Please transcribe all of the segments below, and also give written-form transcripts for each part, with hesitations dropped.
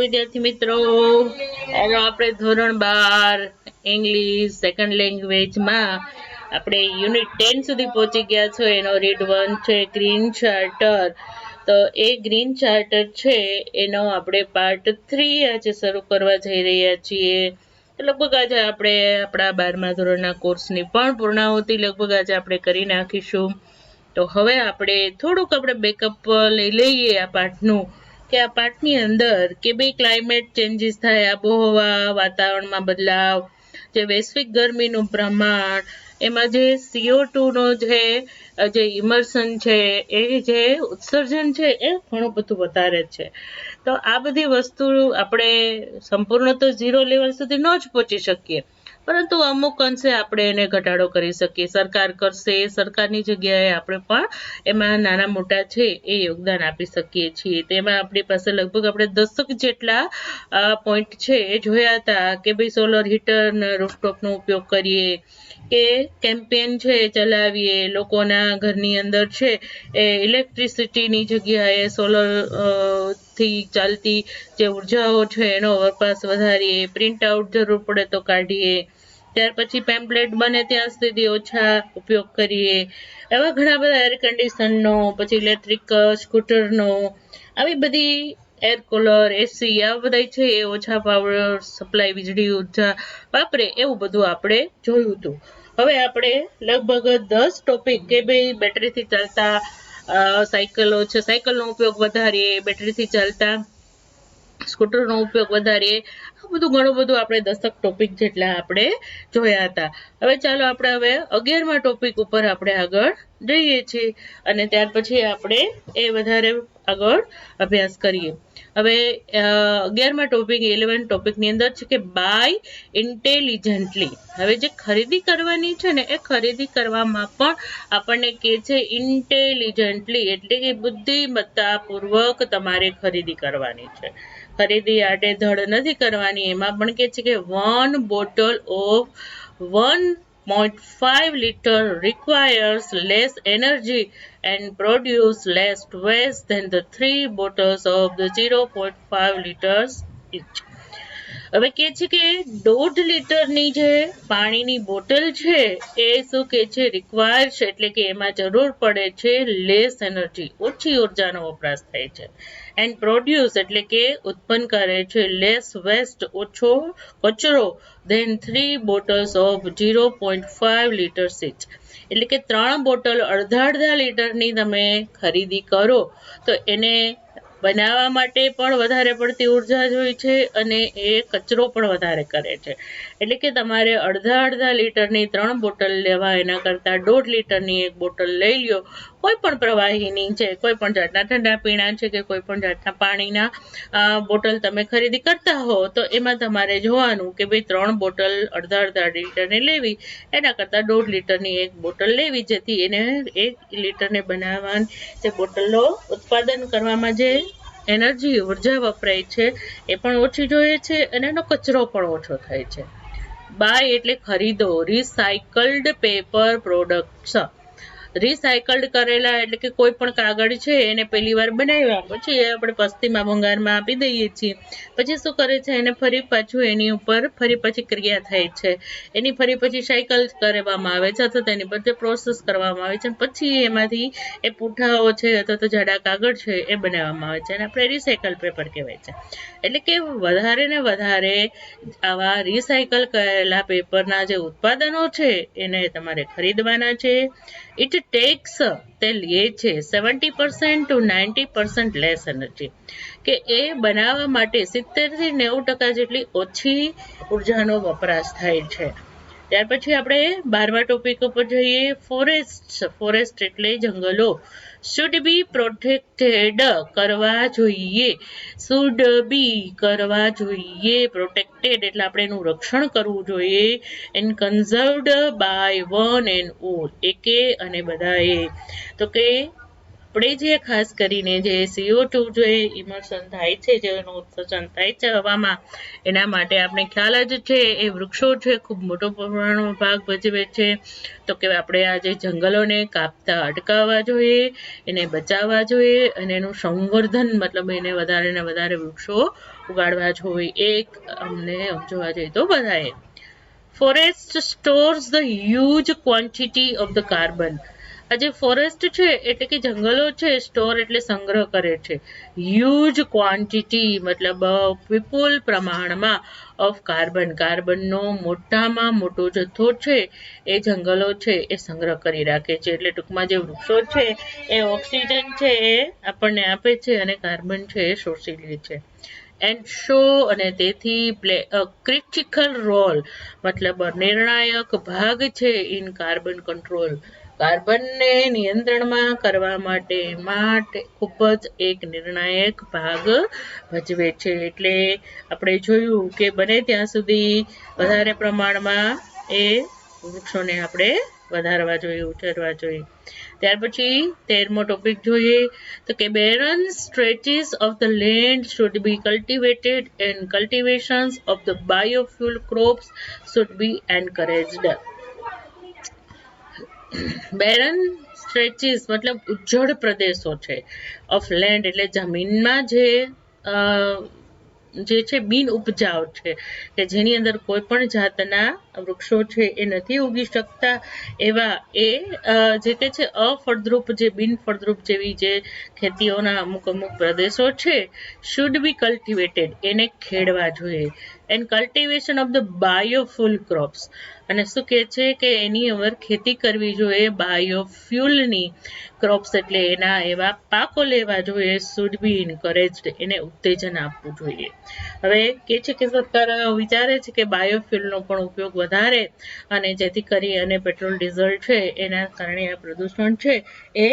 વિદ્યાર્થી મિત્રો, ચાલો આપણે ધોરણ 12 ઇંગ્લિશ સેકન્ડ લેંગ્વેજમાં આપણે યુનિટ 10 સુધી પહોંચી ગયા છો. એનો રીડ 1 છે ગ્રીન ચાર્ટર. તો એ ગ્રીન ચાર્ટર છે એનો આપણે પાર્ટ 3 આજે શરૂ કરવા જઈ રહ્યા છીએ. લગભગ આજે આપણે આપણા 12મા ધોરણના કોર્સની પણ પૂર્ણાહુતિ લગભગ આજે આપણે કરી નાખીશું. તો હવે આપણે થોડુંક બેકઅપ લઈ લઈએ આ પાઠનું, કે આ પાઠની અંદર કે ભાઈ ક્લાઇમેટ ચેન્જીસ થાય, આબોહવા, વાતાવરણમાં બદલાવ, જે વૈશ્વિક ગરમીનું પ્રમાણ, એમાં જે CO2 નો જે ઇમર્શન છે, એ જે ઉત્સર્જન છે એ ઘણું બધું વધારે છે. તો આ બધી વસ્તુ આપણે સંપૂર્ણ તો 0 લેવલ સુધી ન જ પહોંચી શકીએ, પરંતુ અમુક અંશે આપણે એને ઘટાડો કરી શકીએ. સરકાર કરશે, સરકારની જગ્યાએ આપણે પણ એમાં નાના મોટા છે એ યોગદાન આપી શકીએ છીએ. તેમાં આપણી પાસે લગભગ આપણે 10 જેટલા પોઈન્ટ છે એ જોયા હતા, કે ભાઈ સોલર હીટર ને રૂફટોપનો ઉપયોગ કરીએ, કે કેમ્પેન છે એ ચલાવીએ, લોકોના ઘરની અંદર છે એ ઇલેક્ટ્રિસિટીની જગ્યાએ સોલર થી ચાલતી જે ઉર્જાઓ છે એનો વપરાશ વધારીએ, પ્રિન્ટ આઉટ જરૂર પડે તો કાઢીએ, ત્યાર પછી પેમ્પલેટ બને ત્યાં સુધી ઓછા ઉપયોગ કરીએ. એવા ઘણા બધા એર કન્ડિશનનો, પછી ઇલેક્ટ્રિક સ્કૂટરનો, આવી બધી એર કુલર, એસી, આ બધા છે એ ઓછા પાવર સપ્લાય વીજળી ઉર્જા વાપરે, એવું બધું આપણે જોયું હતું. હવે આપણે લગભગ 10 ટોપિક, કે ભાઈ બેટરીથી ચાલતા સાયકલો છે, સાયકલનો ઉપયોગ વધારીએ, બેટરીથી ચાલતા સ્કૂટરનો ઉપયોગ વધારીએ, આ બધું ઘણું બધું આપણે 10 ટોપિક જેટલા આપણે જોયા હતા. હવે ચાલો આપણે 11મા ટોપિક ઉપર આપણે આગળ જઈએ છીએ, અને ત્યાર પછી આપણે એ વધારે આગળ અભ્યાસ કરીએ. હવે 11મા ટોપિક 11 ટોપિકની અંદર છે કે બાય ઇન્ટેલિજન્ટલી. હવે જે ખરીદી કરવાની છે ને, એ ખરીદી કરવામાં પણ આપણને કહે છે ઇન્ટેલિજન્ટલી, એટલે કે બુદ્ધિમત્તાપૂર્વક તમારે ખરીદી કરવાની છે. ખરીદી આડેધડ નથી કરવાની. એમાં પણ કહે છે કે 1 bottle of 1.5 liter requires less energy and produce less waste than the 3 bottles of the 0.5 liters each. હવે કે છે કે 1.5 લીટરની જે પાણીની બોટલ છે એ શું કે છે, રિક્વાયર છે, એટલે કે એમાં જરૂર પડે છે લેસ એનર્જી, ઓછી ઉર્જાનો વપરાશ થાય છે, એન્ડ પ્રોડ્યુસ એટલે કે ઉત્પન્ન કરે છે લેસ વેસ્ટ, ઓછો કચરો, then 3 bottles of 0.5 litres each. એટલે કે 3 બોટલ અડધા લીટરની તમે ખરીદી કરો તો એને બનાવવા માટે પણ વધારે પડતી ઉર્જા જોઈએ છે, અને એ કચરો પણ વધારે કરે છે. એટલે કે તમારે અડધા લીટરની 3 બોટલ લેવા એના કરતાં 1.5 લીટરની એક બોટલ લઈ લ્યો. કોઈ પણ પ્રવાહીની છે, કોઈ પણ જાતના ઠંડા પીણા છે, કે કોઈ પણ જાતના પાણીના બોટલ તમે ખરીદી કરતા હો, તો એમાં તમારે જોવાનું કે ભાઈ 3 બોટલ અડધા લીટરની લેવી, એના કરતાં 1.5 લીટરની એક બોટલ લેવી, જેથી એને 1 લીટરને બનાવવાની જે બોટલનો ઉત્પાદન કરવામાં જે એનર્જી, ઉર્જા વપરાય છે એ પણ ઓછી જોઈએ છે, અને એનો કચરો પણ ઓછો થાય છે. બાય એટલે ખરીદો. રિસાયકલ્ડ પેપર પ્રોડક્ટ્સ. રિસાયકલ્ડ કરેલા એટલે કે કોઈ પણ કાગળ છે એને પહેલી વાર બનાવ્યા પછી આપણે પસ્તીમાં ભંગારમાં આપી દઈએ છીએ. પછી શું કરે છે, એને ફરી પાછું એની ઉપર ફરી પછી ક્રિયા થાય છે, એની ફરી પછી સાયકલ કરવામાં આવે છે, અથવા તેની પર પ્રોસેસ કરવામાં આવે છે, પછી એમાંથી એ પૂઠાઓ છે અથવા તો જાડા કાગળ છે એ બનાવવામાં આવે છે, અને આપણે રિસાયકલ પેપર કહેવાય છે. એટલે કે વધારે ને વધારે આવા રિસાયકલ કરેલા પેપરના જે ઉત્પાદનો છે એને તમારે ખરીદવાના છે. ઇટ ટેક્સ, તે લે છે 70% to 90% લેસ એનર્જી, કે એ બનાવવા માટે 70 થી 90% જેટલી ઓછી ઉર્જાનો વપરાશ થાય છે. ત્યાર પછી આપણે 12મા ટોપિક ઉપર જઈએ. ફોરેસ્ટ એટલે જંગલો. શુડ બી પ્રોટેક્ટેડ, કરવા જોઈએ. શુડ બી કરવા જોઈએ, પ્રોટેક્ટેડ એટલે આપણે એનું રક્ષણ કરવું જોઈએ. And conserved by one and all, એકે અને બધાએ. તો કે આપણે જે ખાસ કરીને જે CO2 જે ઇમર્શન થાય છે, જેનું ઉત્સર્જન થાય છે હવામાં, એના માટે આપણે ખ્યાલ જ છે એ વૃક્ષો છે ખૂબ મોટો પ્રમાણમાં ભાગ ભજવે છે. તો કે આપણે આ જે જંગલોને કાપતા અટકાવવા જોઈએ, એને બચાવવા જોઈએ અને એનું સંવર્ધન મતલબ એને વધારે ને વધારે વૃક્ષો ઉગાડવા જોઈએ. એક અમને જોવા જઈએ તો બધાએ. Forest stores the huge quantity of the carbon. આ જે ફોરેસ્ટ છે એટલે કે જંગલો છે, સ્ટોર એટલે સંગ્રહ કરે છે. હ્યુજ ક્વોન્ટિટી મતલબ વિપુલ પ્રમાણમાં ઓફ કાર્બનનો મોટામાં મોટો જથ્થો છે એ જંગલો છે એ સંગ્રહ કરી રાખે છે. એટલે ટૂંકમાં જે વૃક્ષો છે એ ઓક્સિજન છે એ આપણને આપે છે અને કાર્બન છે એ શોષી લે છે. એન્ડ શો અને તેથી પ્લે અ ક્રિટિકલ રોલ મતલબ નિર્ણાયક ભાગ છે ઇન કાર્બન કંટ્રોલ. કાર્બનને નિયંત્રણમાં કરવા માટે ખૂબ જ એક નિર્ણાયક ભાગ ભજવે છે. એટલે આપણે જોયું કે બને ત્યાં સુધી વધારે પ્રમાણમાં એ વૃક્ષોને આપણે વધારવા જોઈએ, ઉછેરવા જોઈએ. ત્યાર પછી 13મો ટોપિક જોઈએ તો કે barren stretches of the land should be cultivated and cultivations of the biofuel crops should be encouraged. બેરન સ્ટ્રેચીસ મતલબ ઉજ્જડ પ્રદેશો છે ઓફ લેન્ડ એટલે જમીનમાં જે છે બિન ઉપજાઉ છે કે જેની અંદર કોઈ પણ જાતના વૃક્ષો છે એ નથી ઉગી શકતા એવા એ જે કે છે અફળદ્રુપ જે બિનફળદ્રુપ જેવી જે ખેતીઓના અમુક પ્રદેશો છે શુડ બી કલ્ટિવેટેડ એને ખેડવા જોઈએ. And cultivation of the biofuel crops અને શું કહે છે કે એની અંદર ખેતી કરવી જોઈએ બાયોફ્યુલની. ક્રોપ્સ એટલે એના એવા પાકો લેવા જોઈએ. શુડ બી ઇન્કરેજ્ડ એને ઉત્તેજન આપવું જોઈએ. હવે કે છે કે સરકાર વિચારે છે કે બાયોફ્યુલનો પણ ઉપયોગ વધારે અને જેથી કરી અને પેટ્રોલ ડીઝલ છે એના કારણે આ પ્રદૂષણ છે એ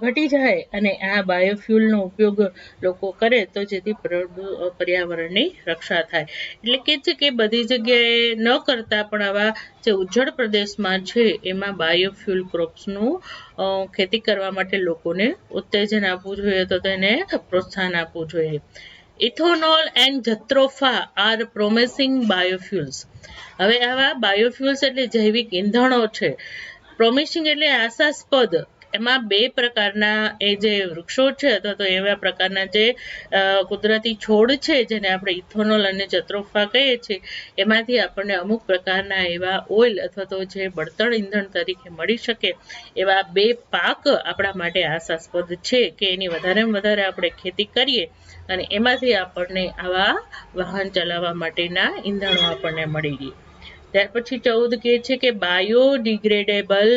ઘટી જાય અને આ બાયોફ્યુલનો ઉપયોગ લોકો કરે તો જેથી પર્યાવરણની રક્ષા થાય. એટલે કે છે કે બધી જગ્યાએ ન કરતા પણ આવા જે ઉજ્જડ પ્રદેશમાં છે એમાં બાયોફ્યુલ ક્રોપ્સનું ખેતી કરવા માટે લોકોને ઉત્તેજન આપવું જોઈએ, તો તેને પ્રોત્સાહન આપવું જોઈએ. Ethanol and jatropha are promising biofuels. હવે આવા બાયોફ્યુલ્સ એટલે જૈવિક ઈંધણો છે. પ્રોમિસિંગ એટલે આશાસ્પદ. એમાં બે પ્રકારના એ જે વૃક્ષો છે અથવા તો એવા પ્રકારના જે કુદરતી છોડ છે જેને આપણે ઇથોનોલ અને જત્રોફા કહીએ છીએ એમાંથી આપણને અમુક પ્રકારના એવા ઓઇલ અથવા તો જે બળતણ ઈંધણ તરીકે મળી શકે એવા બે પાક આપણા માટે આશાસ્પદ છે કે એની વધારે આપણે ખેતી કરીએ અને એમાંથી આપણને આવા વાહન ચલાવવા માટેના ઈંધણો આપણને મળી રહે. ત્યાર પછી 14 કહે છે કે biodegradable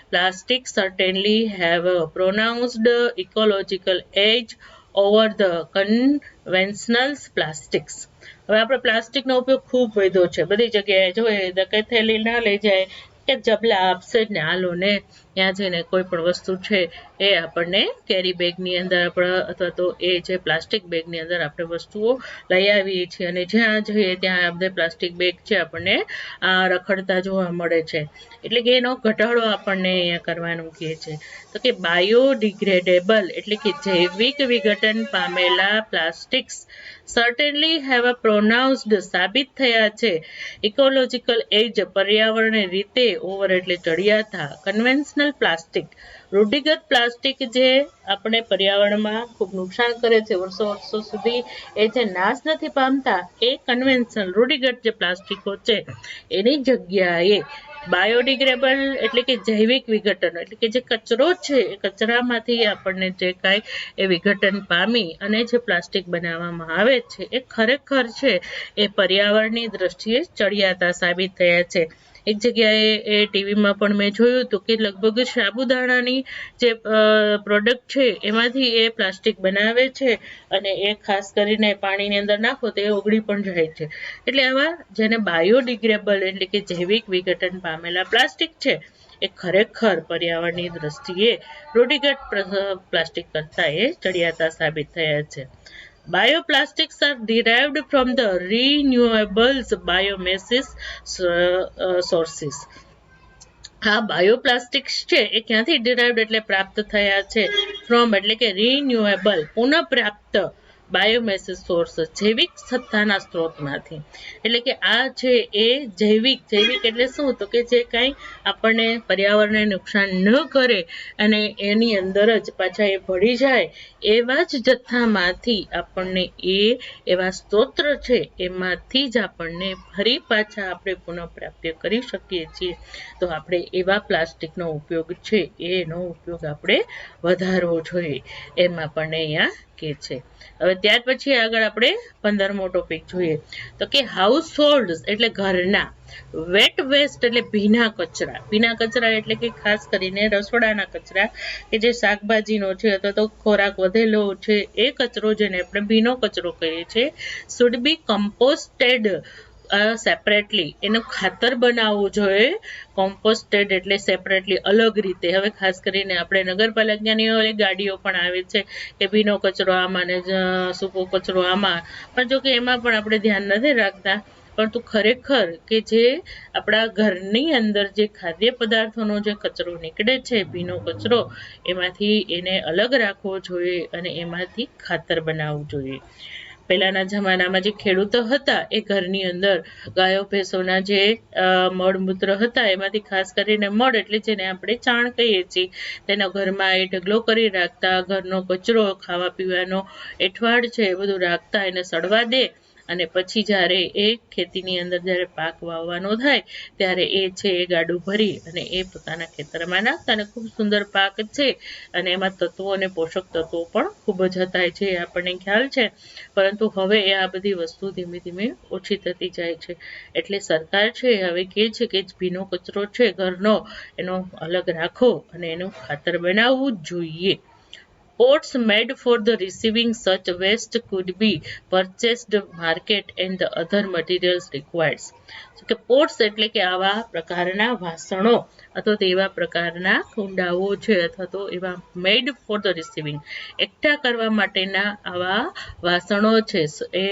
plastic certainly have pronounced ecological edge over the conventional plastics. હવે આપણે પ્લાસ્ટિકનો ઉપયોગ ખૂબ વધ્યો છે બધી જગ્યાએ. જોઈએ કે થેલી ના લઈ જાય કે જબલા આપશે ને હાલો ને ત્યાં જઈને કોઈ પણ વસ્તુ છે એ આપણને કેરી બેગની અંદર અથવા તો એ જે પ્લાસ્ટિક બેગની અંદર આપણે વસ્તુઓ લઈ આવીએ છીએ અને જ્યાં જોઈએ ત્યાં આપણે પ્લાસ્ટિક બેગ છે આપણને રખડતા જોવા મળે છે. એટલે કે એનો ઘટાડો આપણને અહીંયા કરવાનું કહે છે. તો કે બાયોડિગ્રેડેબલ એટલે કે જૈવિક વિઘટન પામેલા પ્લાસ્ટિક્સ સર્ટેનલી હેવ અ પ્રોનાઉન્સ્ડ સાબિત થયા છે ઇકોલોજીકલ એજ પર્યાવરણીય રીતે ઓવર એટલે ચડિયાતા કન્વેન્શનલ પ્લાસ્ટિક રૂઢિગત પ્લાસ્ટિક જે આપણે પર્યાવરણમાં ખૂબ નુકસાન કરે છે વર્ષો સુધી એ જે નાશ નથી પામતા એ કન્વેન્શનલ રૂઢિગત જે પ્લાસ્ટિકો છે એની જગ્યાએ બાયોડિગ્રેડેબલ એટલે કે જૈવિક વિઘટન એટલે કે જે કચરો છે એ કચરામાંથી આપણને જે કાંઈ એ વિઘટન પામી અને જે પ્લાસ્ટિક બનાવવામાં આવે છે એ ખરેખર છે એ પર્યાવરણની દ્રષ્ટિએ ચડિયાતા સાબિત થયા છે. એક જગ્યાએ એ ટીવીમાં પણ મેં જોયું હતું કે લગભગ સાબુદાણાની જે પ્રોડક્ટ છે એમાંથી એ પ્લાસ્ટિક બનાવે છે અને એ ખાસ કરીને પાણીની અંદર નાખો તો એ ઓગળી પણ જાય છે. એટલે આવા જેને બાયોડિગ્રેડેબલ એટલે કે જૈવિક વિઘટન પામેલા પ્લાસ્ટિક છે એ ખરેખર પર્યાવરણની દ્રષ્ટિએ રૂઢિગત પ્લાસ્ટિક કરતા એ ચડિયાતા સાબિત થયા છે. Bioplastics are derived from the renewables biomasses sources. આ બાયોપ્લાસ્ટિક્સ છે એ ક્યાંથી ડિરાઇવ્ડ એટલે પ્રાપ્ત થયા છે ફ્રોમ એટલે કે રિન્યુએબલ પુનઃપ્રાપ્ત બાયોમેસ સોર્સ જૈવિક સત્તાના સ્ત્રોતમાંથી. એટલે કે આ છે એ જૈવિક એટલે શું તો કે જે કાંઈ આપણને પર્યાવરણને નુકસાન ન કરે અને એની અંદર જ પાછા એ ભળી જાય એવા જ જથ્થામાંથી આપણને એવા સ્ત્રોત છે એમાંથી જ આપણને ફરી પાછા આપણે પુનઃપ્રાપ્ય કરી શકીએ છીએ. તો આપણે એવા પ્લાસ્ટિકનો ઉપયોગ છે એનો ઉપયોગ આપણે વધારવો જોઈએ એમ આપણને અહીંયા કે છે. હવે ત્યાર પછી આગળ આપણે 15મો ટોપિક જોઈએ તો કે હાઉસ હોલ્ડ એટલે ઘરના વેટ વેસ્ટ એટલે ભીના કચરા એટલે કે ખાસ કરીને રસોડાના કચરા કે જે શાકભાજીનો છે અથવા તો ખોરાક વધેલો છે એ કચરો જેને આપણે ભીનો કચરો કહીએ છીએ શુડ બી કમ્પોસ્ટેડ સેપરેટલી. એનું ખાતર બનાવવું જોઈએ કોમ્પોસ્ટેડ એટલે સેપરેટલી અલગ રીતે. હવે ખાસ કરીને આપણે નગરપાલિકાની ગાડીઓ પણ આવે છે કે ભીનો કચરો આમાં ને સૂકો કચરો આમાં, પણ જો કે એમાં પણ આપણે ધ્યાન નથી રાખતા. પરંતુ ખરેખર કે જે આપણા ઘરની અંદર જે ખાદ્ય પદાર્થોનો જે કચરો નીકળે છે ભીનો કચરો એમાંથી એને અલગ રાખવો જોઈએ અને એમાંથી ખાતર બનાવવું જોઈએ. પહેલાના જમાનામાં જે ખેડૂતો હતા એ ઘરની અંદર ગાયો ભેંસોના જે મળમૂત્ર હતા એમાંથી ખાસ કરીને મળ એટલે જેને આપણે ચાણ કહીએ છીએ તેના ઘરમાં એ ઢગલો કરી રાખતા, ઘરનો કચરો ખાવા પીવાનો એઠવાડ છે એ બધું રાખતા, એને સડવા દે અને પછી જ્યારે એ ખેતીની અંદર જ્યારે પાક વાવવાનો થાય ત્યારે એ છે એ ગાડું ભરી અને એ પોતાના ખેતરમાં નાખતા અને ખૂબ સુંદર પાક છે અને એમાં તત્વો અને પોષક તત્વો પણ ખૂબ જ હતા છે આપણને ખ્યાલ છે. પરંતુ હવે એ આ બધી વસ્તુ ધીમે ધીમે ઓછી થતી જાય છે. એટલે સરકાર છે હવે કહે છે કે ભીનો કચરો છે ઘરનો એનો અલગ રાખો અને એનું ખાતર બનાવવું જ જોઈએ. Pots made for the receiving such waste could be purchased market and the other materials required. So કે પોટ્સ એટલે કે આવા પ્રકારના વાસણો અથવા તો એવા પ્રકારના કુંડાઓ છે અથવા તો એવા મેડ ફોર ધ રિસીવિંગ એકઠા કરવા માટેના આવા વાસણો છે એ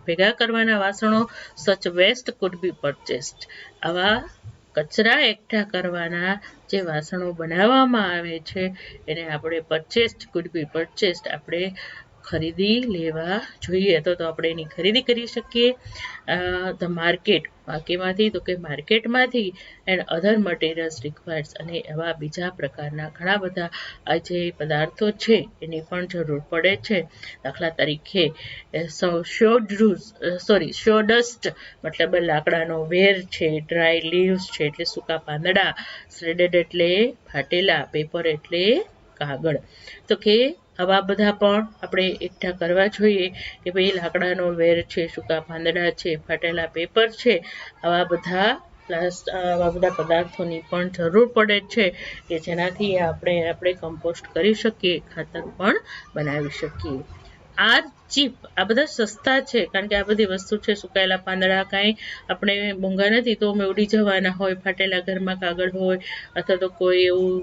ભેગા કરવાના વાસણો સચ વેસ્ટ કુડ બી પરચેસ્ડ. આવા કચરા એકઠા કરવાના જે વાસણો બનાવવામાં આવે છે એને આપણે કુડ બી પરચેસ્ડ આપણે ખરીદી લેવા જોઈએ. તો આપણે એની ખરીદી કરી શકીએ ધ માર્કેટ બાકીમાંથી તો કે માર્કેટમાંથી એન્ડ અધર મટીરિયલ્સ રિક્વાયર્સ અને એવા બીજા પ્રકારના ઘણા બધા આ જે પદાર્થો છે એની પણ જરૂર પડે છે. દાખલા તરીકે શોડસ્ટ મતલબ લાકડાનો વેર છે, ડ્રાય લીવ્સ છે એટલે સૂકા પાંદડા, શ્રેડેડ એટલે ફાટેલા, પેપર એટલે કાગળ. તો કે આવા બધા પણ આપણે એકઠા કરવા જોઈએ કે ભાઈ લાકડાનો વેર છે, સૂકા પાંદડા છે, ફાટેલા પેપર છે, આવા બધા પદાર્થોની પણ જરૂર પડે છે કે જેનાથી આપણે કમ્પોસ્ટ કરી શકીએ, ખાતર પણ બનાવી શકીએ. ચીપ આ બધા સસ્તા છે કારણ કે આ બધી વસ્તુ છે સુકાયેલા પાંદડા કાંઈ આપણે મોંઘા નથી તો અમે ઉડી જવાના હોય, ફાટેલા ઘરમાં કાગળ હોય અથવા તો કોઈ એવું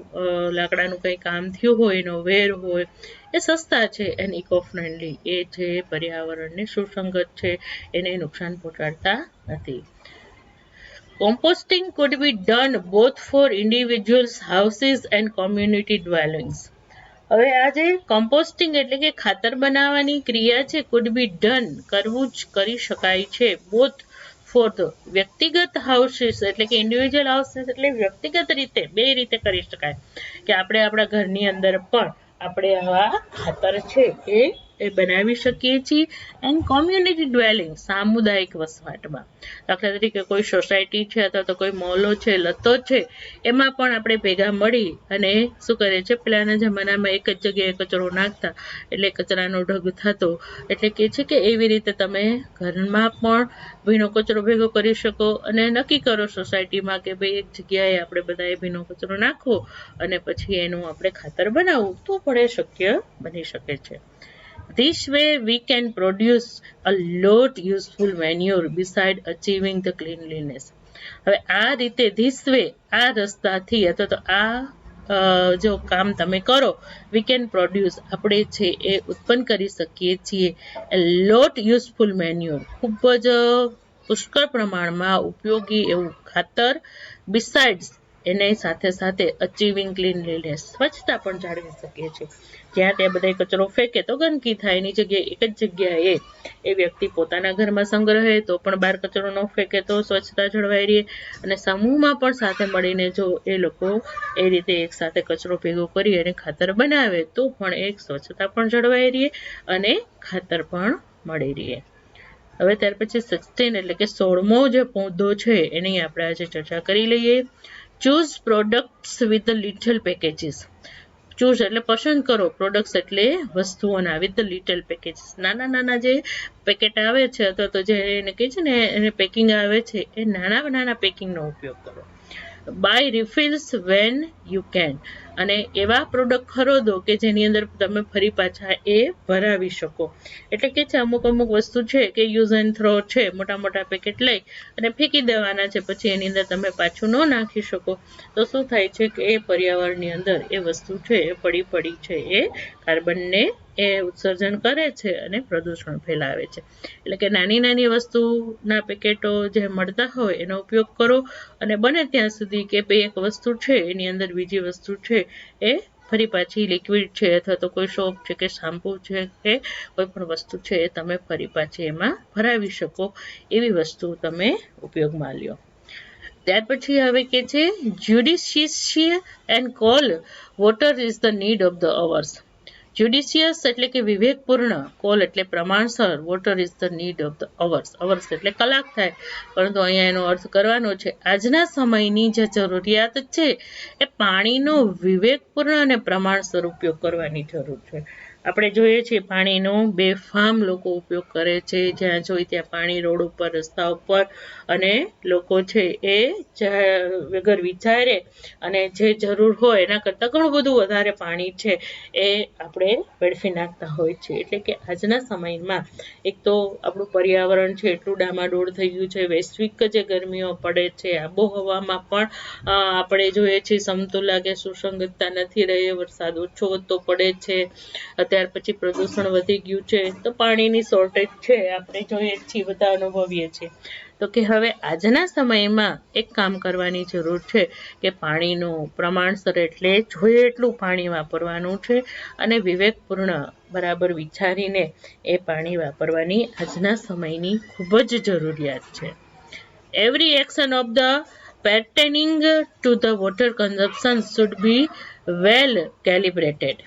લાકડાનું કંઈ કામ થયું હોય એનો વેર હોય એ સસ્તા છે એન્ડ ઇકો ફ્રેન્ડલી. એ જે પર્યાવરણને સુસંગત છે એને નુકસાન પહોંચાડતા નથી. Composting could be done both for individuals, houses and community dwellings. હવે આ જે કમ્પોસ્ટિંગ એટલે કે ખાતર બનાવવાની ક્રિયા છે કુડ બી ડન કરી શકાય છે બોથ ફોર ધ વ્યક્તિગત હાઉસીસ એટલે કે ઇન્ડિવિજ્યુઅલ હાઉસીસ એટલે વ્યક્તિગત રીતે બે રીતે કરી શકાય કે આપણે આપણા ઘરની અંદર પણ આપણે આવા ખાતર છે એ બનાવી શકીએ છીએ એન્ડ કોમ્યુનિટી ડ્વેલિંગ સામુદાયિક વસવાટમાં. દાખલા તરીકે કોઈ સોસાયટી છે અથવા તો કોઈ મોહલ્લો છે, લતો છે એમાં પણ આપણે ભેગા મળી અને શું કરે છે પહેલાના જમાનામાં એક જ જગ્યાએ કચરો નાખતા એટલે કચરાનો ઢગ થતો એટલે કે છે કે એવી રીતે તમે ઘરમાં પણ ભીનો કચરો ભેગો કરી શકો અને નક્કી કરો સોસાયટીમાં કે ભાઈ એક જગ્યાએ આપણે બધાએ ભીનો કચરો નાખવો અને પછી એનું આપણે ખાતર બનાવવું તો પણ એ શક્ય બની શકે છે. This way we can produce a lot useful manure beside achieving the cleanliness. હવે આ રીતે this way આ રસ્તાથી અથવા તો આ જો કામ તમે કરો we can produce આપણે છે એ ઉત્પન્ન કરી શકીએ છીએ a lot useful manure ખૂબ જ પુષ્કળ પ્રમાણમાં ઉપયોગી એવું ખાતર besides એને સાથે સાથે અચીવિંગ ક્લીનલીનેસ, સ્વચ્છતા પણ જાળવી શકીએ છીએ. જ્યાં ત્યાં બધા કચરો ફેંકે તો ગંદકી થાય, એની જગ્યાએ એક જ જગ્યાએ એ વ્યક્તિ પોતાના ઘરમાં સંગ્રહે તો પણ બહાર કચરો ન ફેંકે તો સ્વચ્છતા જળવાઈ રહે. અને સમૂહમાં પણ સાથે મળીને જો એ લોકો એ રીતે એક સાથે કચરો ભેગો કરી અને ખાતર બનાવે તો પણ એક સ્વચ્છતા પણ જળવાઈ રહે અને ખાતર પણ મળી રહે. હવે ત્યાર પછી 16 એટલે કે 16મો જે મુદ્દો છે એની આપણે આજે ચર્ચા કરી લઈએ. Choose products with little packages. Choose એટલે પસંદ કરો, પ્રોડક્ટ્સ એટલે વસ્તુઓના, વિથ ધ લિટલ પેકેજીસ, નાના નાના જે પેકેટ આવે છે અથવા તો જે એને કહે છે ને એને પેકિંગ આવે છે એ નાના નાના પેકિંગનો ઉપયોગ કરો. બાય રિફિલ્સ વેન યુ કેન, અને એવા પ્રોડક્ટ ખરીદો કે જેની અંદર તમે ફરી પાછા એ ભરાવી શકો. એટલે કે છે અમુક વસ્તુ છે કે યુઝ એન્ડ થ્રો છે, મોટા મોટા પેકેટ લઈ અને ફેંકી દેવાના છે, પછી એની અંદર તમે પાછું ન નાખી શકો તો શું થાય છે કે એ પર્યાવરણની અંદર એ વસ્તુ છે એ પડી છે એ કાર્બનને એ ઉત્સર્જન કરે છે અને પ્રદૂષણ ફેલાવે છે. એટલે કે નાની નાની વસ્તુના પેકેટો જે મળતા હોય એનો ઉપયોગ કરો અને બને ત્યાં સુધી કે એક વસ્તુ છે એની અંદર બીજી વસ્તુ છે એ ફરી પાછી લિક્વિડ છે અથવા તો કોઈ સોપ છે કે શામ્પુ છે કે કોઈ પણ વસ્તુ છે એ તમે ફરી પાછી એમાં ભરાવી શકો એવી વસ્તુ તમે ઉપયોગમાં લ્યો. ત્યાર પછી હવે કે છે judicious and call water is the need of the hours. Judicious એટલે કે વિવેકપૂર્ણ, કોલ એટલે પ્રમાણસર, water is the need of the hours. Hours એટલે કલાક થાય, પરંતુ અહીંયા એનો અર્થ કરવાનો છે આજના સમયની જે જરૂરિયાત છે એ પાણીનો વિવેકપૂર્ણ અને પ્રમાણસર ઉપયોગ કરવાની જરૂર છે. આપણે જોઈએ છીએ પાણીનો બેફામ લોકો ઉપયોગ કરે છે, જ્યાં જોઈ ત્યાં પાણી રોડ ઉપર, રસ્તા ઉપર, અને લોકો છે એ વગર વિચારે અને જે જરૂર હોય એના કરતાં ઘણું બધું વધારે પાણી છે એ આપણે વેડફી નાખતા હોય છે. એટલે કે આજના સમયમાં એક તો આપણું પર્યાવરણ છે એટલું ડામાડોળ થઈ ગયું છે, વૈશ્વિક જે ગરમીઓ પડે છે, આબોહવામાં પણ આપણે જોઈએ છીએ સમતુલા કે સુસંગતતા નથી રહી, વરસાદ ઓછો વધતો પડે છે, ત્યાર પછી પ્રદૂષણ વધી ગયું છે, તો પાણીની શોર્ટેજ છે આપણે જોઈએ છીએ, બધા અનુભવીએ છીએ. તો કે હવે આજના સમયમાં એક કામ કરવાની જરૂર છે કે પાણીનું પ્રમાણસર એટલે જોઈએ એટલું પાણી વાપરવાનું છે અને વિવેકપૂર્ણ બરાબર વિચારીને એ પાણી વાપરવાની આજના સમયની ખૂબ જ જરૂરિયાત છે. Every action of the pertaining to the water consumption should be well calibrated.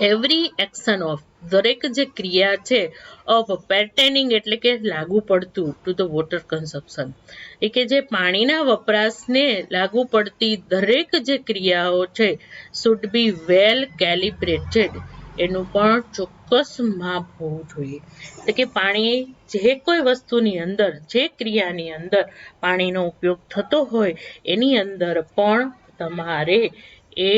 Every action of, દરેક જે ક્રિયા છે, ઓફ pertaining એટલે કે લાગુ પડતું, ટુ ધ વોટર કન્ઝપ્શન, એ કે જે પાણીના વપરાશને લાગુ પડતી દરેક જે ક્રિયાઓ છે, શુડ બી વેલ કેલિબ્રેટેડ, એનું પણ ચોક્કસ માપ હોવું જોઈએ. એટલે કે પાણી જે કોઈ વસ્તુની અંદર, જે ક્રિયાની અંદર પાણીનો ઉપયોગ થતો હોય એની અંદર પણ તમારે એ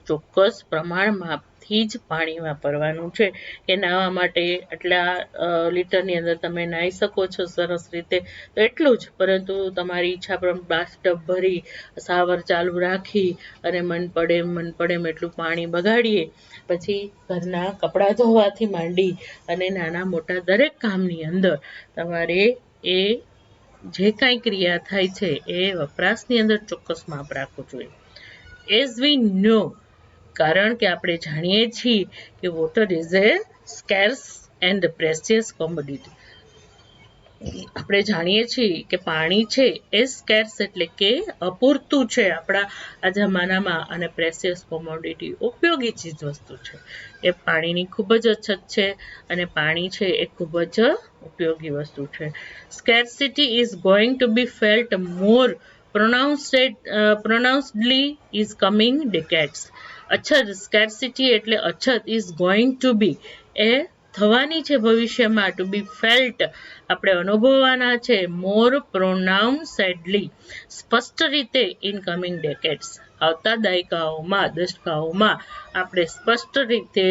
ચોક્કસ પ્રમાણ માપથી જ પાણી વાપરવાનું છે. કે નાહવા માટે આટલા લીટરની અંદર તમે નાહી શકો છો સરસ રીતે તો એટલું જ, પરંતુ તમારી ઈચ્છા પ્રમાણે બાથટબ ભરી, શાવર ચાલુ રાખી અને મન પડે એટલું પાણી બગાડીએ, પછી ઘરના કપડાં ધોવાથી માંડી અને નાના મોટા દરેક કામની અંદર તમારે એ જે કાંઈ ક્રિયા થાય છે એ વપરાશની અંદર ચોક્કસ માપ રાખવું જોઈએ. એઝ વી નો, કારણ કે આપણે જાણીએ છીએ કે water is a scarce and precious commodity. આપણે જાણીએ છીએ કે પાણી છે એ સ્કેર્સ એટલે કે અપૂરતું છે આપણા આ જમાનામાં, અને પ્રેશિયસ કોમોડિટી ઉપયોગી ચીજ વસ્તુ છે. એ પાણીની ખૂબ જ અછત છે અને પાણી છે એ ખૂબ જ ઉપયોગી વસ્તુ છે. Scarcity is going to be felt more pronouncedly is coming decades. અછત, સ્કેર્સિટી એટલે અછત, is going to be a થવાની છે ભવિષ્યમાં, ટુ બી ફેલ્ટ આપણે અનુભવવાના છે, મોર પ્રોનાઉન્સેડલી સ્પષ્ટ રીતે, ઇન કમિંગ ડેકેડ્સ આવતા દાયકાઓમાં, દશકાઓમાં આપણે સ્પષ્ટ રીતે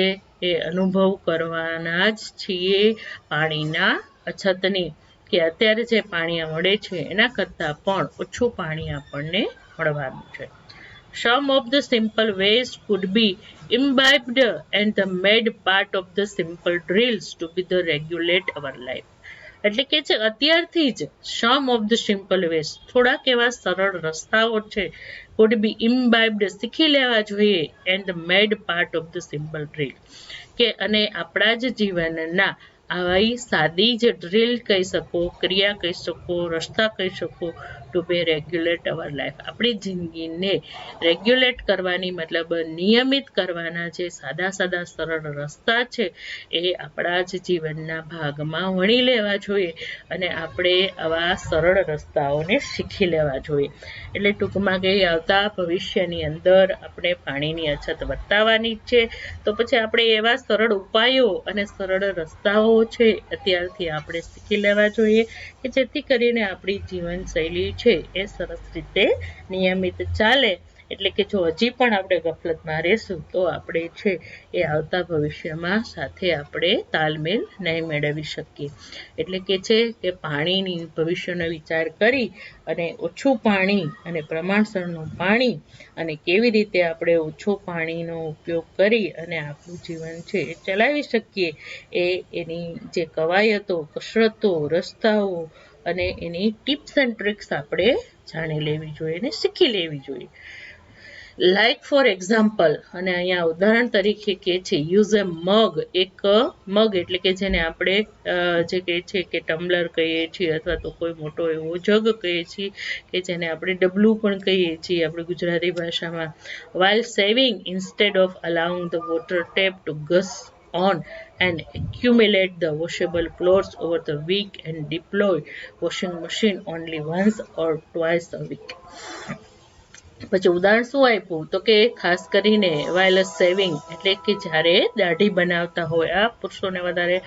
એ અનુભવ કરવાના જ છીએ પાણીના અછતની, કે અત્યારે જે પાણી મળે છે એના કરતાં પણ ઓછું પાણી આપણને મળવાનું છે. Some of the simple ways could be imbibed and made part of the simple drills to be the regulate our life. એટલે કે છે અત્યારથી જ સમ ઓફ ધ સિમ્પલ વેઝ, થોડાક એવા સરળ રસ્તાઓ છે would be imbibed, શીખી લેવા જોઈએ and made part of the simple drill, કે અને આપણા જ જીવનના આવી સાદી જ ડ્રીલ કહી શકો, ક્રિયા કહી શકો, રસ્તા કહી શકો ટુ બે રેગ્યુલેટ અવર લાઈફ, આપણી જિંદગીને રેગ્યુલેટ કરવાની મતલબ નિયમિત કરવાના જે સાદા સાદા સરળ રસ્તા છે એ આપણા જ જીવનના ભાગમાં વણી લેવા જોઈએ અને આપણે આવા સરળ રસ્તાઓને શીખી લેવા જોઈએ. એટલે ટૂંકમાં કે આવતા ભવિષ્યની અંદર આપણે પાણીની અછત વર્તાવાની જ છે, તો પછી આપણે એવા સરળ ઉપાયો અને સરળ રસ્તાઓ છે અત્યારથી આપણે શીખી લેવા જોઈએ કે જેથી કરીને આપણી જીવનશૈલી છે એ સરસ રીતે નિયમિત ચાલે. એટલે કે જો હજી પણ આપણે ગફલતમાં રહેશું તો આપણે છે એ આવતા ભવિષ્યમાં સાથે આપણે તાલમેલ નહીં મેળવી શકીએ. એટલે કે છે કે પાણીની ભવિષ્યનો વિચાર કરી અને ઓછું પાણી અને પ્રમાણસરનું પાણી અને કેવી રીતે આપણે ઓછો પાણીનો ઉપયોગ કરી અને આપણું જીવન છે એ ચલાવી શકીએ એની જે કવાયતો, કસરતો, રસ્તાઓ અને એની ટિપ્સ એન્ડ ટ્રિક્સ આપણે જાણી લેવી જોઈએ અને શીખી લેવી જોઈએ. લાઈક ફોર એક્ઝામ્પલ, અને અહીંયા ઉદાહરણ તરીકે કે છે યુઝ એ મગ, એક મગ એટલે કે જેને આપણે જે કહે છે કે ટમ્બલર કહીએ છીએ અથવા તો કોઈ મોટો એવો જગ કહીએ છીએ કે જેને આપણે ડબલું પણ કહીએ છીએ આપણી ગુજરાતી ભાષામાં. while saving instead of allowing the water tap to gush on and accumulate the washable clothes over the week and deploy washing machine only once or twice a week. પછી ઉદાહરણ શું આપ્યું તો કે ખાસ કરીને વાયલ સેવિંગ એટલે કે જ્યારે દાઢી બનાવતા હોય, આ પુરુષોને વધારે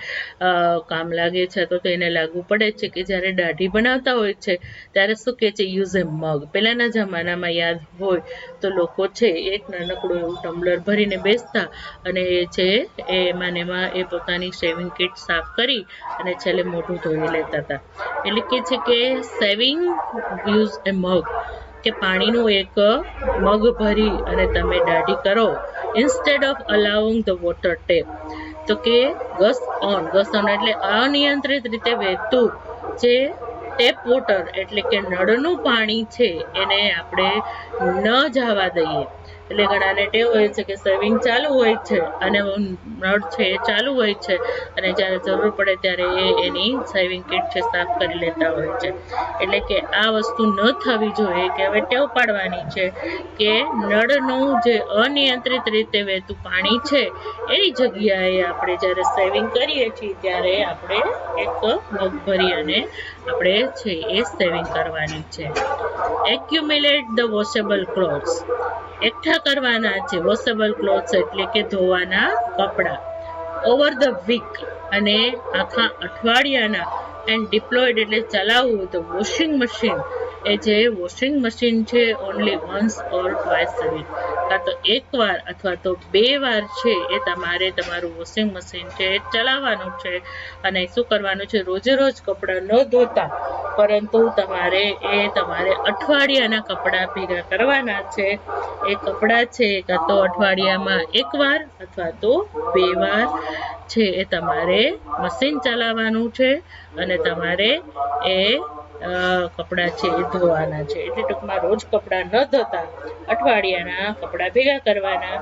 કામ લાગે છે તો એને લાગુ પડે છે કે જ્યારે દાઢી બનાવતા હોય છે ત્યારે શું કહે છે યુઝ એ મગ. પહેલાના જમાનામાં યાદ હોય તો લોકો છે એક નાનકડું એવું ટમ્બલર ભરીને બેસતા અને એ છે એમાં એ પોતાની સેવિંગ કિટ સાફ કરી અને છેલ્લે મોઢું ધોઈ લેતા હતા. એટલે કે છે કે સેવિંગ યુઝ એ મગ, કે પાણીનું એક મગ ભરી અને તમે દાઢી કરો instead of allowing the water tap, તો કે ગસ ઓન એટલે અનિયંત્રિત રીતે વહેતું જે ટેપ વોટર એટલે કે નળનું પાણી છે એને આપણે ન જવા દઈએ. એટલે ઘણાને ટેવ હોય છે કે સેવિંગ ચાલુ હોય છે અને નળ છે એ ચાલુ હોય છે અને જ્યારે જરૂર પડે ત્યારે એની સેવિંગ કિટ છે સાફ કરી લેતા હોય છે. એટલે કે આ વસ્તુ ન થવી જોઈએ, કે હવે ટેવ પાડવાની છે કે નળનું જે અનિયંત્રિત રીતે વહેતું પાણી છે એની જગ્યાએ આપણે જ્યારે સેવિંગ કરીએ છીએ ત્યારે આપણે એક મગ ભરી અને આપણે છે એ સેવિંગ કરવાની છે. એક્યુમ્યુલેટ ધ વોશેબલ ક્લોથ્સ, એકઠા કરવાના છે વોશેબલ ક્લોથ્સ એટલે કે ધોવાના કપડાં ઓવર ધ વીક અને આખા અઠવાડિયાના, એન્ડ ડિપ્લોયડ એટલે ચલાવવું તો વોશિંગ મશીન, એ જે વોશિંગ મશીન છે only once or twice a week, કાં તો એકવાર અથવા તો 2 વાર છે એ તમારે તમારું વોશિંગ મશીન છે એ ચલાવવાનું છે. અને શું કરવાનું છે રોજે રોજ કપડાં ન ધોતા પરંતુ તમારે અઠવાડિયાના કપડાં ભેગા કરવાના છે. એ કપડાં છે કાં તો અઠવાડિયામાં 1 વાર અથવા તો 2 વાર છે એ તમારે મશીન ચલાવવાનું છે અને તમારે એ કપડાં છે એ ધોવાના છે. એટલે ટૂંકમાં રોજ કપડાં ન ધોતા અઠવાડિયાના કપડાં ભેગા કરવાના.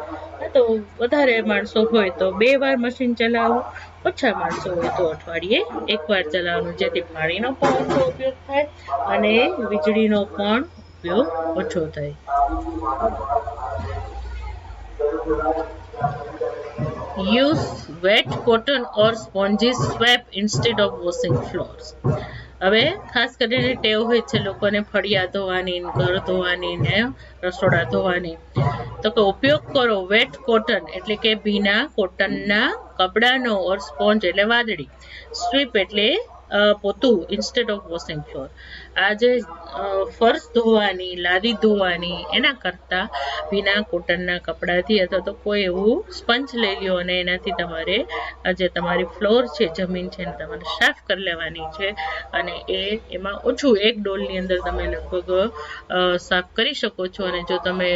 તો વધારે માણસો હોય તો 2 વાર મશીન ચલાવવું, ઓછા માણસો હોય તો અઠવાડિયે 1 વાર ચલાવવાનું, જેથી પાણીનો પણ ઓછો ઉપયોગ થાય અને વીજળીનો પણ ઉપયોગ ઓછો થાય. Use wet cotton or sponges swab instead of washing floors. હવે ખાસ કરીને ટેવ હોય છે લોકોને ફળિયા ધોવાની, ઘર ધોવાની ને રસોડા ધોવાની, તો કે ઉપયોગ કરો વેટ કોટન એટલે કે ભીના કોટનના કપડાનો ઓર સ્પોન્જ એટલે વાદળી, સ્વીપ એટલે પોતું ઇન્સ્ટેડ ઓફ વોશિંગ ફ્લોર. આ જે ફર્શ ધોવાની, લાદી ધોવાની એના કરતાં ભીના કોટનના કપડાથી અથવા તો કોઈ એવું સ્પંચ લઈ લ્યો અને એનાથી તમારે જે તમારી ફ્લોર છે, જમીન છે એને તમારે સાફ કરી લેવાની છે અને એમાં ઓછું 1 ડોલની અંદર તમે લગભગ સાફ કરી શકો છો. અને જો તમે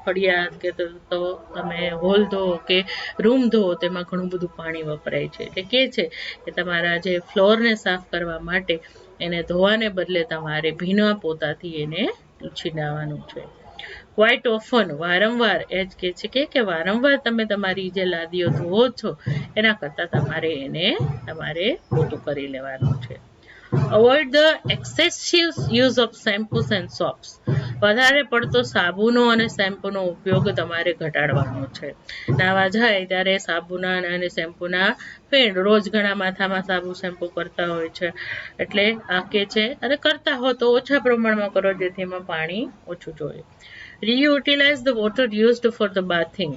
ફળિયાદ કે તો તમે હોલ ધો કે રૂમ ધો તેમાં ઘણું બધું પાણી વપરાય છે. એટલે કે છે કે તમારા જે ફ્લોરને સાફ કરવા માટે એને ધોવાને બદલે તમારે ભીના પોતાથી એને લૂછી નાખવાનું છે. ક્વાઇટ ઓફન, વારંવાર, એ જ કહે છે કે વારંવાર તમે તમારી જે લાદીઓ ધોવો છો એના કરતાં તમારે પોતું કરી લેવાનું છે. Avoid the excessive use of shampoos and soaps. વધારે પડતો સાબુનો અને શેમ્પૂનો ઉપયોગ તમારે ઘટાડવાનો છે. નાવા જાય ત્યારે સાબુના અને શેમ્પૂના ફેણ રોજ ઘણા માથામાં સાબુ શેમ્પૂ કરતા હોય છે, એટલે આ કે છે, અને કરતા હો તો ઓછા પ્રમાણમાં કરો જેથી એમાં પાણી ઓછું જોઈએ. Reutilise the water used for the bathing.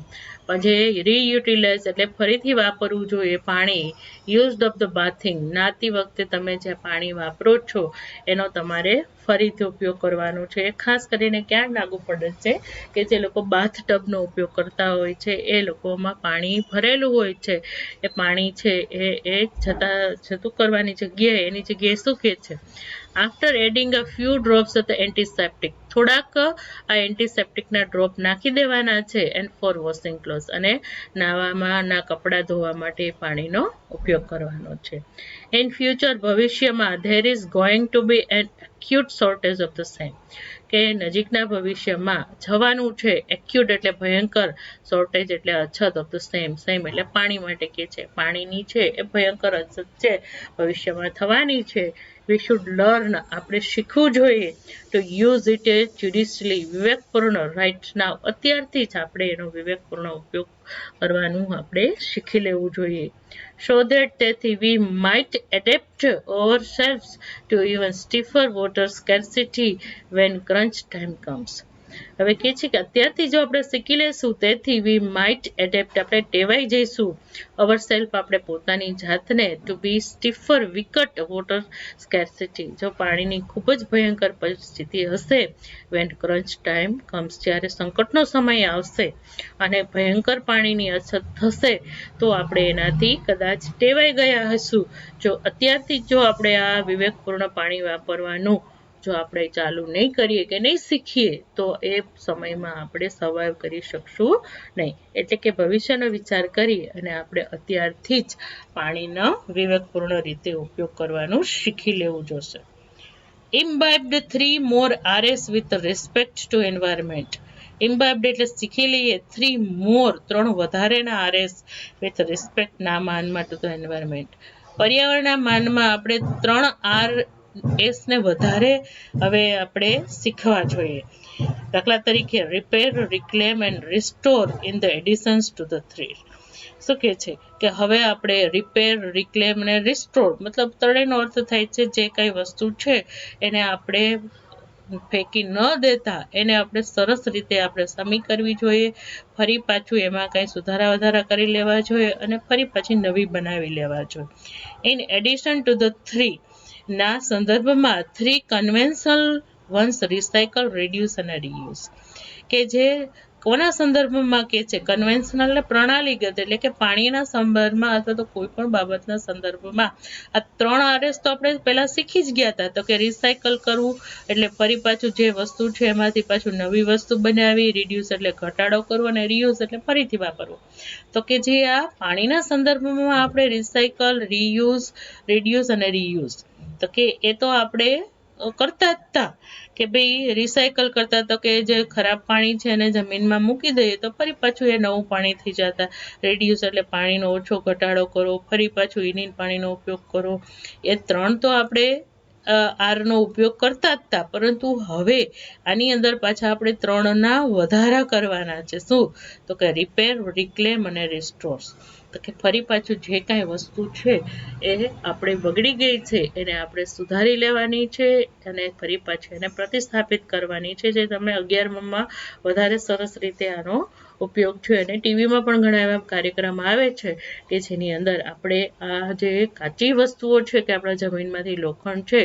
જે રીયુટિલાઇઝ એટલે ફરીથી વાપરવું જોઈએ પાણી. યુઝડ ઓફ ધ બાથિંગ, નાતી વખતે તમે જે પાણી વાપરો છો એનો તમારે ફરીથી ઉપયોગ કરવાનો છે. ખાસ કરીને ક્યાં લાગુ પડે છે કે જે લોકો બાથ ટબનો ઉપયોગ કરતા હોય છે એ લોકોમાં પાણી ભરેલું હોય છે, એ પાણી છે એ જતું કરવાની જગ્યાએ એની જગ્યાએ શું કહે છે, after adding a few drops of the antiseptic, થોડાક આ એન્ટીસેપ્ટિકના ડ્રોપ નાખી દેવાના છે, એન્ડ ફોર વોશિંગ ક્લોથ્સ, અને નાવામાં કપડાં ધોવા માટે પાણીનો ઉપયોગ કરવાનો છે. ઇન ફ્યુચર, ભવિષ્યમાં, there is going to be an acute shortage of the same, કે નજીકના ભવિષ્યમાં જવાનું છે, એક્યુટ એટલે ભયંકર, શોર્ટેજ એટલે અછત ઓફ ધ સેમ એટલે પાણી માટે કે છે, પાણીની છે એ ભયંકર અછત છે ભવિષ્યમાં થવાની છે. વી શુડ લર્ન, આપણે શીખવું જોઈએ, to use it a judicially, વિવેકપૂર્ણ, રાઇટ નાવ, અત્યારથી જ આપણે એનો વિવેકપૂર્ણ ઉપયોગ કરવાનું આપણે શીખી લેવું જોઈએ. સો ધેટ, તેથી we might adept ourselves to even stiffer water scarcity when crunch time comes. હવે કે છે કે અત્યારથી જો આપણે શીખી લેશું તેથી વી માઇટ એડેપ્ટ, આપણે ટેવાઈ જઈશું, અવર સેલ્ફ, આપણે પોતાની જાતને, ટુ બી સ્ટીફર, વિકટ, વોટર સ્કેર્સિટી, જો પાણીની ખૂબ જ ભયંકર પરિસ્થિતિ હશે, વેન ક્રંચ ટાઈમ કમ્સ, જ્યારે સંકટનો સમય આવશે અને ભયંકર પાણીની અછત થશે તો આપણે એનાથી કદાચ ટેવાઈ ગયા હશું. જો અત્યારથી જો આપણે આ વિવેકપૂર્ણ પાણી વાપરવાનું જો આપણે ચાલુ નહીં કરીએ કે નહીં શીખીએ તો એ સમયમાં આપણે સર્વાઈવ કરી શકશું નહીં. એટલે કે ભવિષ્યનો વિચાર કરી અને આપણે અત્યારથી જ પાણીનો વિવેકપૂર્ણ રીતે ઉપયોગ કરવાનું શીખી લેવું જોશે. ઇમ્બાઇબ્ડ 3 more RS with respect to environment. ઇમ્બાઇબ્ડ એટલે શીખી લઈએ, 3 more, 3 વધારેના RS with respect, ના માનમાં ટુ ધ એન્વાયરમેન્ટ, પર્યાવરણના માનમાં આપણે 3 RS ને વધારે હવે આપણે શીખવા જોઈએ. દાખલા તરીકે repair, reclaim and restore in the additions to the 3. શું કહે છે કે હવે આપણે રિપેર, રિક્લેમ અને રિસ્ટોર, મતલબ ત્રણેયનો અર્થ થાય છે જે કઈ વસ્તુ છે એને આપણે ફેંકી ન દેતા એને આપણે સરસ રીતે આપણે સમી કરવી જોઈએ, ફરી પાછું એમાં કંઈ સુધારા વધારા કરી લેવા જોઈએ અને ફરી પાછી નવી બનાવી લેવા જોઈએ. ઇન એડિશન ટુ ધ 3 ના સંદર્ભમાં 3 કન્વેન્શનલ વન્સ, રિસાયકલ, રિડ્યુસ અને રીયુઝ, કે જે કોના સંદર્ભમાં કે છે, કન્વેન્શનલ ને પ્રણાલીગત, એટલે કે પાણીના સંદર્ભમાં અથવા તો કોઈ પણ બાબતના સંદર્ભમાં આ 3 RS તો આપણે પહેલા શીખી જ ગયા હતા. તો કે રિસાયકલ કરવું એટલે ફરી પાછું જે વસ્તુ છે એમાંથી પાછું નવી વસ્તુ બનાવી, રિડ્યુસ એટલે ઘટાડો કરવો અને રીયુઝ એટલે ફરીથી વાપરવું. તો કે જે આ પાણીના સંદર્ભમાં આપણે રિસાયકલ, રીયુઝ, રિડ્યુસ અને રીયુઝ, તો કે એ તો આપણે કરતા જ હતા કે ભાઈ રિસાયકલ કરતા, તો કે જે ખરાબ પાણી છે એને જમીનમાં મૂકી દઈએ તો ફરી પાછું એ નવું પાણી થઈ જતા. રેડ્યુસ એટલે પાણીનો ઓછો ઘટાડો કરો, ફરી પાછું ઇનિન પાણીનો ઉપયોગ કરો. એ 3 તો આપણે આરનો ઉપયોગ કરતા જ હતા, પરંતુ હવે આની અંદર પાછા આપણે 3ના વધારા કરવાના છે. શું? તો કે રિપેર, રિક્લેમ અને રિસ્ટોર્સ, તો કે ફરી પાછું જે કાંઈ વસ્તુ છે એ આપણે બગડી ગઈ છે એને આપણે સુધારી લેવાની છે અને ફરી પાછી એને પ્રતિસ્થાપિત કરવાની છે. જે તમે 11માં વધારે સરસ રીતે આનો ઉપયોગ છે અને ટીવીમાં પણ ઘણા એવા કાર્યક્રમ આવે છે કે જેની અંદર આપણે આ જે કાચી વસ્તુઓ છે કે આપણા જમીનમાંથી લોખંડ છે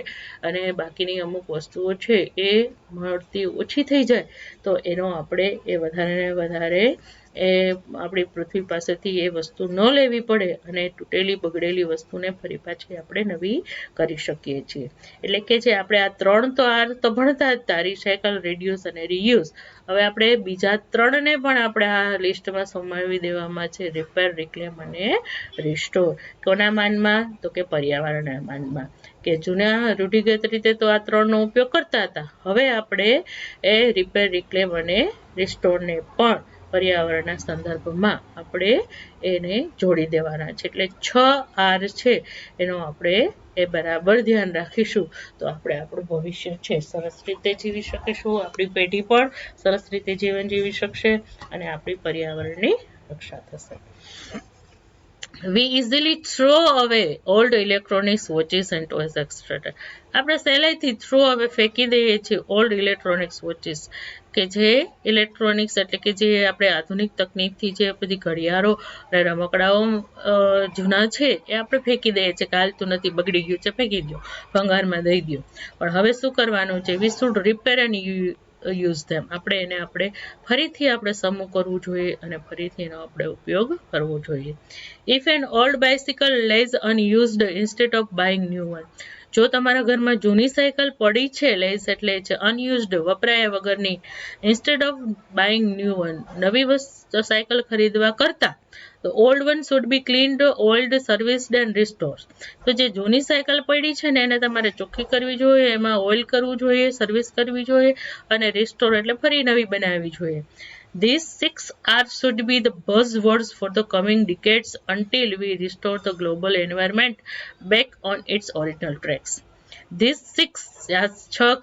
અને બાકીની અમુક વસ્તુઓ છે એ મળતી ઓછી થઈ જાય તો એનો આપણે એ વધારે ને વધારે એ આપણી પૃથ્વી પાસેથી એ વસ્તુ ન લેવી પડે અને તૂટેલી બગડેલી વસ્તુને ફરી પાછી આપણે નવી કરી શકીએ છીએ. એટલે કે જે આપણે આ 3 તો આર તો ભણતા જ હતા, રિસાયકલ, રિડ્યુસ અને રીયુઝ. હવે આપણે બીજા 3ને પણ આપણે આ લિસ્ટમાં સમાવી દેવામાં છે, રિપેર, રિક્લેમ અને રિસ્ટોર. કોના માનમાં? તો કે પર્યાવરણના માનમાં. કે જૂના રૂઢિગત રીતે તો આ 3નો ઉપયોગ કરતા હતા. હવે આપણે એ રિપેર, રિક્લેમ અને રિસ્ટોરને પણ પર્યાવરણના સંદર્ભમાં આપણે એને જોડી દેવાના છે. એટલે 6 આર છે એનો આપણે એ બરાબર ધ્યાન રાખીશું તો આપણે આપણું ભવિષ્ય છે સરસ રીતે જીવી શકીશું, આપણી પેઢી પણ સરસ રીતે જીવન જીવી શકશે અને આપણી પર્યાવરણની રક્ષા થશે. We easily throw away old electronics, watches and toys, etc. આપણે સહેલાઈથી થ્રો અવે ફેંકી દઈએ છીએ ઓલ્ડ ઇલેક્ટ્રોનિક્સ વોચીસ, કે જે ઇલેક્ટ્રોનિક્સ એટલે કે જે આપણે આધુનિક તકનીકથી જે બધી ઘડિયાળો અને રમકડાઓ જૂના છે એ આપણે ફેંકી દઈએ છીએ, ચાલતું નથી, બગડી ગયું છે, ફેંકી દો, ભંગારમાં દઈ દો. પણ હવે શું કરવાનું છે? We should repair and use them. આપણે ફરીથી આપણે સમૂહ કરવું જોઈએ અને ફરીથી એનો આપણે ઉપયોગ કરવો જોઈએ. If an old bicycle lays unused instead of buying new one. જો તમારા ઘરમાં જૂની સાયકલ પડી છે, લેઝ એટલે છે અનયુઝડ, વપરાયા વગરની, instead of buying new one, નવી સાયકલ ખરીદવા કરતા, તો old one should be cleaned, oiled, serviced and restored. તો જે જૂની સાયકલ પડી છે ને એને તમારે ચોખ્ખી કરવી જોઈએ, એમાં ઓઇલ કરવું જોઈએ, સર્વિસ કરવી જોઈએ અને રિસ્ટોર એટલે ફરી નવી બનાવવી જોઈએ. These 6 R's should be the buzzwords for the coming decades until we restore the global environment back on its original tracks. These 6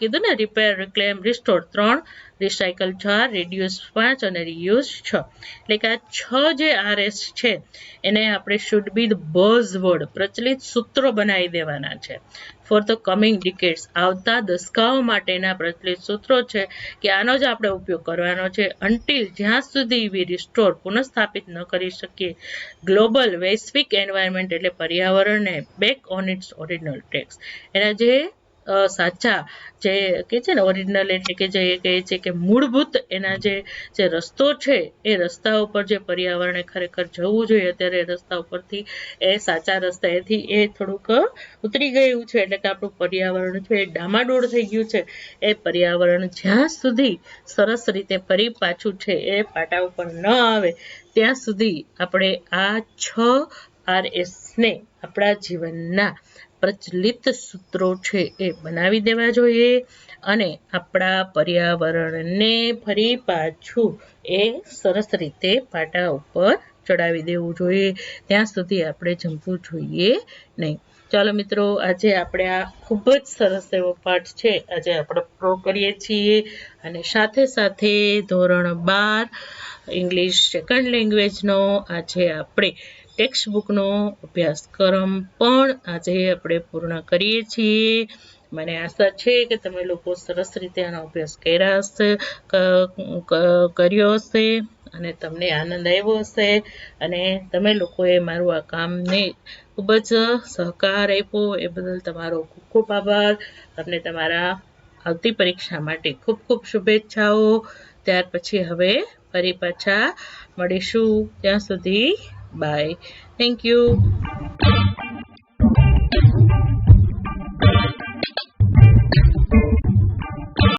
કીધું ને, રિપેર, રિક્લેમ, રિસ્ટોર 3, રિસાયકલ 4, રિડ્યુસ 5 અને રિયુઝ 6. એટલે કે આ 6 જે આરએસ છે એને આપણે શુડ બી ધ બઝવર્ડ, પ્રચલિત સૂત્રો બનાવી દેવાના છે ફોર ધ કમિંગ ડિકેડ્સ, આવતા દસકાઓ માટેના પ્રચલિત સૂત્રો છે કે આનો જ આપણે ઉપયોગ કરવાનો છે અન્ટિલ, જ્યાં સુધી વી રિસ્ટોર, પુનઃસ્થાપિત ન કરી શકીએ ગ્લોબલ, વૈશ્વિક એન્વાયરમેન્ટ એટલે પર્યાવરણને back on it's original tracks, એના જે સાચા જે કે છે ને ઓરિજિનલ એટલે કે જે કહે છે કે મૂળભૂત એના જે રસ્તો છે એ રસ્તા ઉપર જે પર્યાવરણે ખરેખર જવું જોઈએ અત્યારે રસ્તા ઉપરથી એ સાચા રસ્તાએથી એ થોડુંક ઉતરી ગયું છે, એટલે કે આપણું પર્યાવરણ છે એ ડામાડોળ થઈ ગયું છે. એ પર્યાવરણ જ્યાં સુધી સરસ રીતે ફરી પાછું છે એ પાટા ઉપર ન આવે ત્યાં સુધી આપણે આ 6 આરએસને આપણા જીવનના પ્રચલિત સૂત્રો છે એ બનાવી દેવા જોઈએ અને આપણા પર્યાવરણને ફરી પાછું એ સરસ રીતે પાટા ઉપર ચડાવી દેવું જોઈએ, ત્યાં સુધી આપણે જમવું જોઈએ નહીં. ચાલો મિત્રો, આજે આપણે આ ખૂબ જ સરસ એવો પાઠ છે આજે આપણે પૂરો કરીએ છીએ અને સાથે સાથે ધોરણ 12 ઇંગ્લિશ સેકન્ડ લેંગ્વેજનો આજે આપણે ટેક્સ્ટ બુકનો અભ્યાસક્રમ પણ આજે આપણે પૂર્ણ કરીએ છીએ. મને આશા છે કે તમે લોકો સરસ રીતે આનો અભ્યાસ કર્યો હશે અને તમને આનંદ આવ્યો હશે અને તમે લોકોએ મારું આ કામને ખૂબ જ સહકાર આપ્યો એ બદલ તમારો ખૂબ ખૂબ આભાર. તમને તમારા આવતી પરીક્ષા માટે ખૂબ ખૂબ શુભેચ્છાઓ. ત્યાર પછી હવે ફરી પાછા મળીશું, ત્યાં સુધી બાય. Thank you.